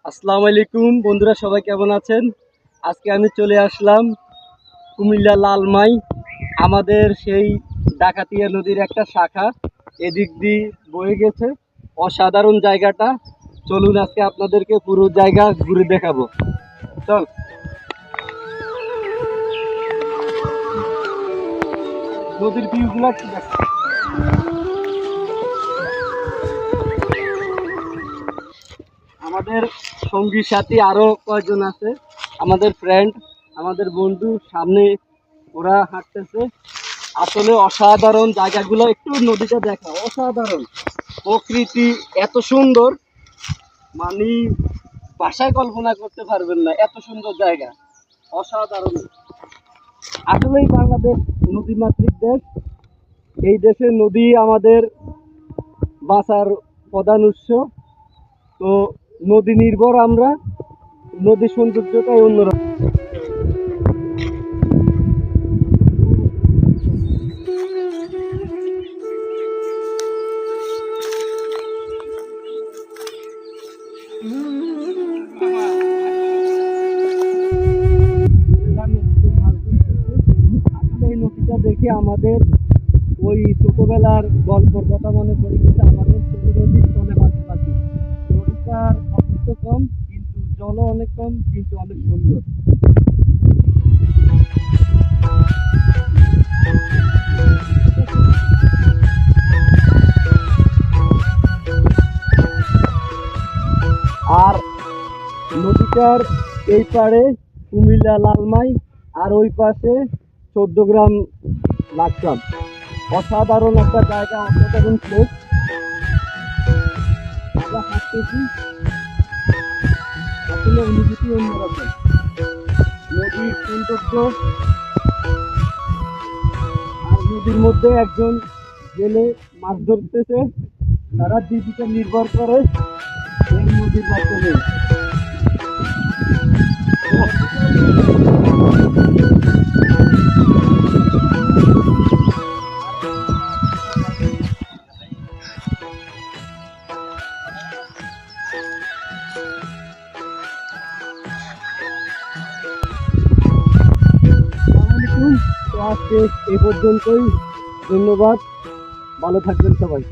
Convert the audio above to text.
আসসালামু আলাইকুম বন্ধুরা, সবাই কেমন আছেন? আজকে আমি চলে আসলাম কুমিল্লা লালমাই। আমাদের সেই ডাকাতিয়া নদীর একটা শাখা এদিক দিয়ে বয়ে গেছে। অসাধারণ জায়গাটা, চলুন আজকে আপনাদেরকে পুরো জায়গা ঘুরে দেখাবো। চল। নদীর ভিউগুলো ঠিক আছে। আমাদের সঙ্গী সাথী আরো কয়েকজন আছে, আমাদের ফ্রেন্ড, আমাদের বন্ধু। সামনে ওরা হাঁটতেছে। আসলে অসাধারণ জায়গাগুলো, একটু নদীটা দেখা, অসাধারণ প্রকৃতি, এত সুন্দর, মানে ভাষায় কল্পনা করতে পারবেন না, এত সুন্দর জায়গা, অসাধারণ। আসলেই বাংলাদেশ নদীমাতৃক দেশ। এই দেশের নদী আমাদের বাঁচার প্রধান উৎস। তো নদী নির্ভর আমরা, নদীর সৌন্দর্যটাই অন্যরকম। আসলে এই নদীটা দেখে আমাদের ওই ছোটবেলার গল্পের কথা মনে পড়ে গেছে। আমাদের ছোট নদীর চলে পাশে পাশে নদীটার অবস্থা কম, কিন্তু জলও অনেক কম, কিন্তু অনেক সুন্দর। আর নদীটার এই পাড়ে কুমিল্লা লালমাই, আর ওই পাশে 14 গ্রাম লাকসাম। অসাধারণ একটা জায়গা, অসাধারণ প্লেস। আমরা হাঁটতেছি, আসলে অনুভূতি অন্যরকম। নদীর সৌন্দর্য, আর নদীর মধ্যে একজন জেলে মাছ ধরতেছে। তারা জীবিকা নির্ভর করে এই নদীর মাধ্যমে। আসসালামু আলাইকুম। তো আজকে এই পর্যন্তই। ধন্যবাদ, ভালো থাকবেন সবাই।